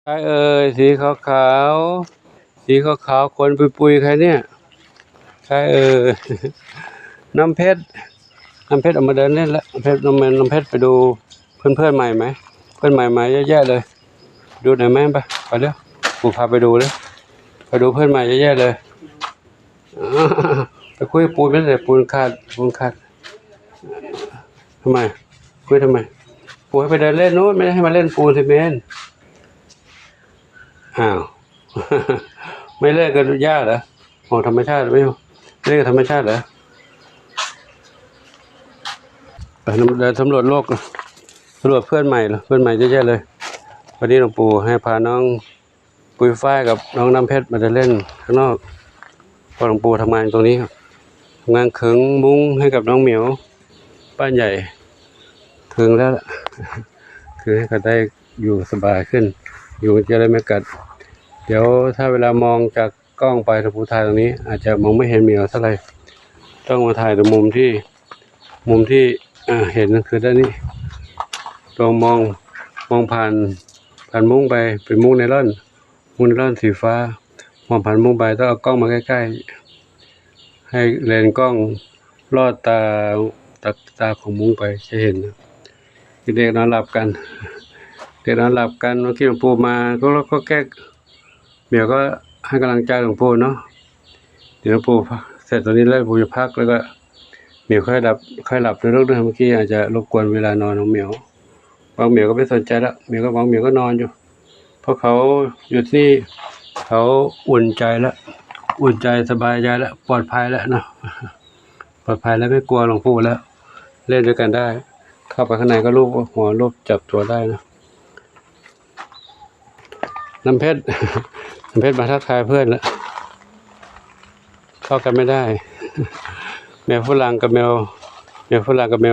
ใครเอ่ยสีขาวขาวสีขาวขาวคนปุยๆใครเนี่ยใครเอ่ย น้ำเพชรน้ำเพชรออกมาเดินเล่นแล้วน้ำเพชรน้ำเพชรไปดูเพื่อนใหม่ไหมเพื่อนใหม่มาเยอะแยะเลยดูหน่อยไหมไปเร็วปู่พาไปดูเลยไปดูเพื่อนใหม่เยอะแยะเลย ไปคุยปูนไม่ได้ปูนขาดทำไมคุยทำไมปูให้ไปเดินเล่นนู้นไม่ได้ให้มาเล่นปูนซีเมนต์อ้าว ไม่เล่นกันยากเหรอของธรรมชาติไม่เล่นกับธรรมชาติเหรอเดินสำรวจโลกสำรวจเพื่อนใหม่เหรอเพื่อนใหม่เยอะแยะเลยวันนี้หลวงปู่ให้พาน้องปุยฝ้ายกับน้องน้ำเพชรมาเดินเล่นข้างนอกพอหลวงปู่ทำงานตรงนี้ครับทำงานขึงมุ้งให้กับน้องเหมียวบ้านใหญ่ขึงแล้วคือให้เขาได้อยู่สบายขึ้นอยู่จะได้ไม่กัดเดี๋ยวถ้าเวลามองจากกล้องไปหลวงปู่ถ่ายตรงนี้อาจจะมองไม่เห็นเหมียวเท่าไหร่ต้องมาถ่ายตรงมุมที่เห็นนั่นคือด้านนี้ลองมองผ่านมุ้งไปเป็นมุ้งไนล่อนสีฟ้ามองผ่านมุ้งไปต้องเอากล้องมาใกล้ๆให้เลนส์กล้องลอดตาของมุ้งไปจะเห็นเด็กนอนหลับกันเมื่อกี้หลวงปู่มาก็แก้เหมียวก็ให้กำลังใจหลวงปู่เนาะเดี๋ยวหลวงปู่เสร็จตอนนี้แล้วหลวงปู่จะพักแล้วก็เหมียวค่อยหลับในรถด้วยเมื่อกี้อาจจะรบกวนเวลานอนของเหมียวบางเหมียวก็ไม่สนใจแล้วเหมียวก็นอนอยู่เพราะเขาอยู่ที่เขาอุ่นใจสบายใจแล้วปลอดภัยแล้วเนาะปลอดภัยแล้วไม่กลัวหลวงปู่แล้วเล่นด้วยกันได้เข้าไปข้างในก็ลูบจับตัวได้นะน้ำเพชร มาทักทายเพื่อนแล้วเข้ากันไม่ได้ แมวฝรั่งกับแมว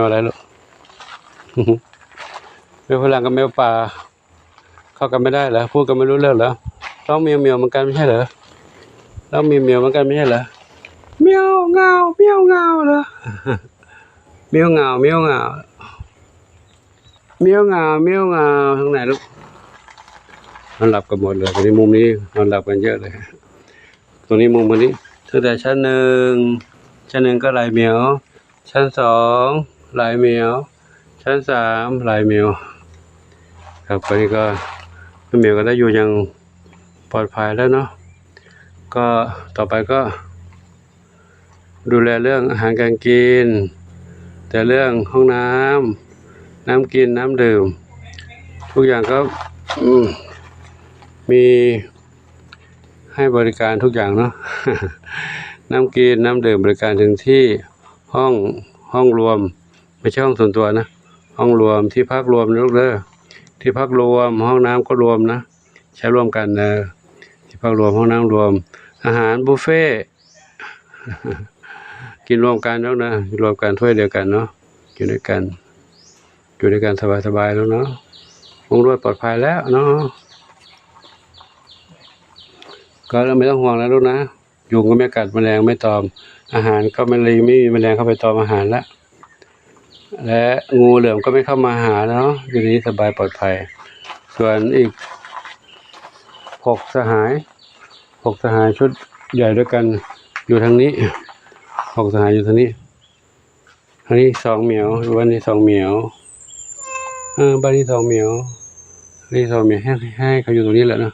อะไรลูก แมวฝรั่งกับแมวป่าเข้ากันไม่ได้เหรอพูดกันไม่รู้เรื่องเหรอร้องเมียวเหมือนกันไม่ใช่เหรอร้องเมียวเหมือนกันไม่ใช่เหรอเมียวเงาเหรอ เมียวเงาทางไหนลูกนอนหลับกันหมดเลยตรงนี้มุมนี้นอนหลับกันเยอะเลยตรงนี้มุมนี้ตั้งแต่ชั้นหนึ่งก็ลายเหมียวชั้น2ลายเหมียวชั้น3ลายเหมียวครับตอนนี้ก็เหมียวก็ได้อยู่อย่างปลอดภัยแล้วเนาะก็ต่อไปก็ดูแลเรื่องอาหารการกินแต่เรื่องห้องน้ำกินน้ำดื่มทุกอย่างก็มีให้บริการทุกอย่างเนาะ น้ำกินน้ำดื่มบริการถึงที่ห้องรวมไม่ใช่ห้องส่วนตัวนะห้องรวมที่พักรวมลูกเด้อที่พักรวมห้องน้ำก็รวมนะใช้ร่วมกันนะที่พักรวมห้องน้ำรวมอาหารบุฟเฟ่ต์ กินรวมกันแล้วนะรวมกันถ้วยเดียวกันเนาะอยู่ด้วยกันสบายๆแล้วเนาะคงรวดปลอดภัยแล้วเนาะก็ไม่ต้องห่วงแล้วลูกนะยุงก็ไม่กัดแมลงไม่ตอมอาหารก็ไม่มีแมลงเข้าไปตอมอาหารแล้วและงูเหลือมก็ไม่เข้ามาหาเนาะอยู่นี้สบายปลอดภัยส่วนอีก6 สหายชุดใหญ่ด้วยกันอยู่ทางนี้6 สหายอยู่ทางนี้2 เหมียววันนี้2 เหมียวบ้านนี้2 เหมียวให้เขาอยู่ตรงนี้แหละนะ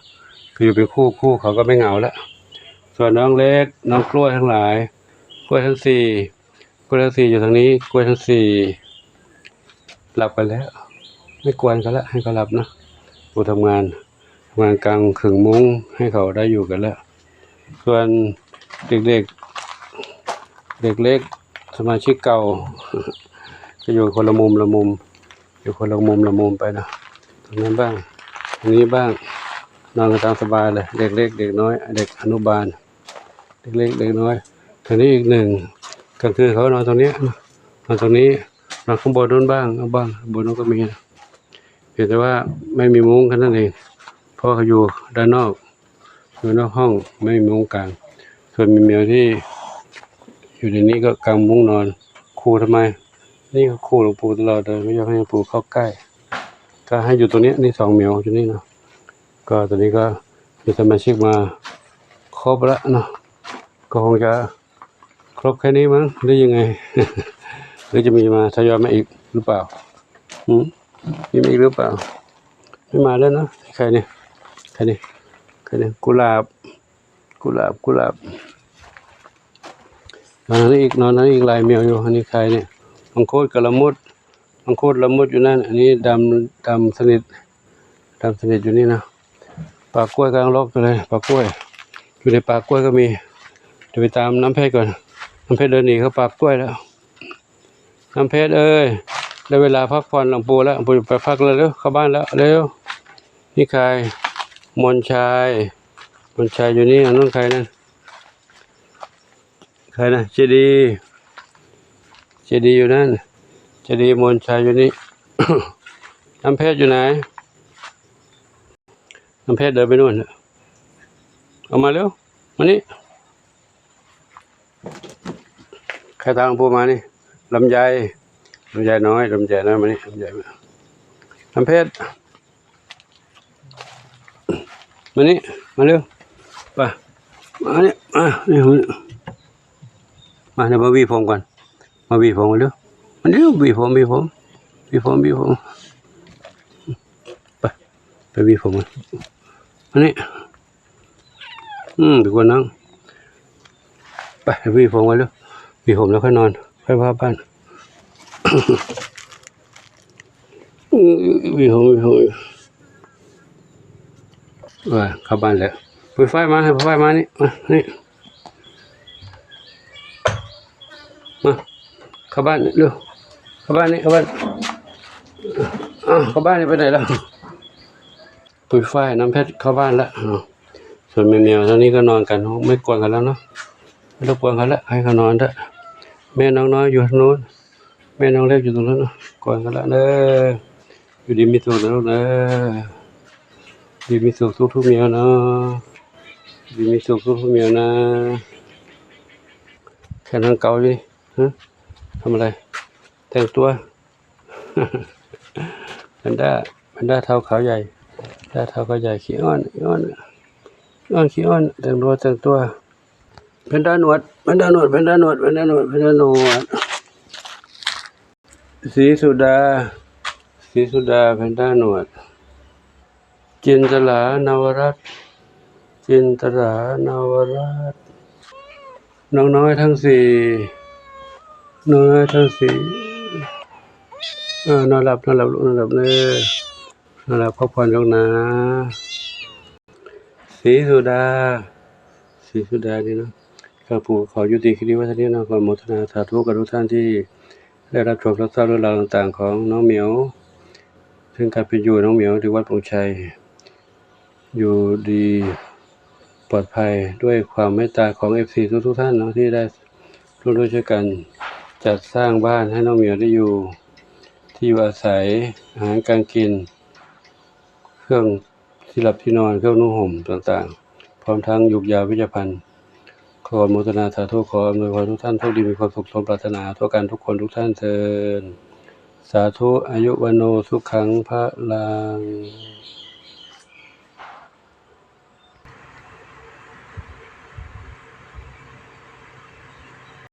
คืออยู่เป็นคู่เขาก็ไม่เหงาแล้วส่วนน้องเล็กน้องกล้วยทั้งหลายกล้วยทั้ง4อยู่ทางนี้กล้วยทั้ง4หลับไปแล้วไม่กวนเขาแล้วให้เขาหลับนะกูทำงานกลางขึงมุ้งให้เขาได้อยู่กันแล้วส่วนเด็กเล็กสมาชิกเก่า ก็อยู่คนละมุมอยู่คนละมุมไปนะตรงนั้นบ้างตรงนี้บ้างนอนกันตามสบายเลยเด็กเล็กเด็กน้อยเด็กอนุบาลเด็กเล็กเด็กน้อยทีนี้อีก1กลางคืนเขานอนตรงนี้นอนข้างบนนู้นบ้างบนนู้นก็มีนะเพียงแต่ว่าไม่มีมุ้งแค่นั้นเองเพราะเขาอยู่ด้านนอกห้องไม่มีมุ้งกลางส่วนมีแมวที่อยู่ในนี้ก็กางมุ้งนอนคู่ทำไมนี่ก็คู่หลวงปู่ตลอดเลยไม่อยากให้หลวงปู่เข้าใกล้ก็ให้อยู่ตรงนี้นี่2 เหมียวอยู่นี่เนาะ ก็ตอนนี้ก็มีสมาชิกมาครบแล้วเนาะก็คงจะครบแค่นี้มั้งหรือยังไง หรือจะมีมาทยอยมาอีกหรือเปล่ามีมาอีกหรือเปล่าไม่มาแล้วนะใครเนี่ยกุหลาบนอนนั้นอีกลายแมวอยู่อันนี้ใครเนี่ยมังคุดกับละมุดอยู่นั่นอันนี้ดำสนิทอยู่นี่นะปลากล้วยกำลังลอกเลยปลากล้วยอยู่ในปลากล้วยก็มีเดี๋ยวไปตามน้ำเพชรก่อนน้ำเพชรเดินหนีเข้าปลากล้วยแล้วน้ำเพชรเอ้ยได้เวลาพักผ่อนหลวงปู่แล้วหลวงปู่ไปพักเลยเร็วเข้าบ้านแล้วเร็วนี่ใครมนชัยอยู่นี่อันนู้นใครนั่นใครนะเจดีอยู่นั่นเจดีมนชัยอยู่นี่ น้ำเพชรอยู่ไหนน้ำเพชรเดินไปนู่นเอามาเร็วมานี่ใครตามหลวงปู่มานี่ลำไยน้อยมานี่ลำไยมาน้ำเพชรมานี่มาเร็วไปมานี่นี่มาเดี๋ยวมาวีผมก่อนมาวีผมมาเร็ววีผมไปวีผมกันมานี่ดีกว่านั่งไปวีผมกันเร็ววีผมแล้วค่อยนอนค่อยพาบ้านวีผมเข้าบ้านแล้วเปิดไฟมาให้ไฟมานี่มานี่มาเข้าบ้านเร็วเข้าบ้านนี่เข้าบ้านนี่ไปไหนแล้วปุยฝ้ายน้ำเพชรเข้าบ้านแล้วส่วนแมวตอนนี้ก็นอนกันไม่กวนกันแล้วเนาะไม่รบกวนกันแล้วให้เขานอนเถอะแม่น้องน้อยอยู่ทางโน้นแม่น้องเล็กอยู่ตรงนั้นเนาะกวนกันแล้วเด้ออยู่ดีมีสุขนะลูกเด้อดีมีสุขทุกแมวนะดีมีสุขทุกแมวนะแค่นั้นเก่าอยู่ฮะทำอะไรแต่งตัว แพนด้าเท้าขาวใหญ่ขี้อ้อนขี้อ้อนแต่งตัวแพนด้าหนวดสีสุดาแพนด้าหนวดจินตลานวรัตน์น้องน้อยทั้งสี่นอนหลับลูกนอนหลับเลยนอนหลับพักผ่อนลูกนะสีสุดานี่นะข้าปู่ขอยุติคลิปไว้เท่านี้นะขออนุโมทนาสาธุกับทุกท่านที่ได้รับชมรับทราบเรื่องราวต่างๆของน้องเหมียวซึ่งการเป็นอยู่น้องเหมียวที่วัดปงชัยอยู่ดีปลอดภัยด้วยความเมตตาของ FC ทุกท่านเนาะที่ได้ร่วมด้วยช่วยกันจัดสร้างบ้านให้น้องเหมียวได้อยู่ที่อยู่อาศัยอาหารการกินเครื่องที่หลับที่นอนเครื่องนุ่งห่มต่างๆพร้อมทั้งยุกยาวิจภัณฑ์ขออนุโมทนาสาธุขออำนวยพรทุกท่านโชคดีมีความสุขสมปรารถนาทั่วกันทุกคนทุกท่านเทินสาธุอายุวันโนสุขังพระลัง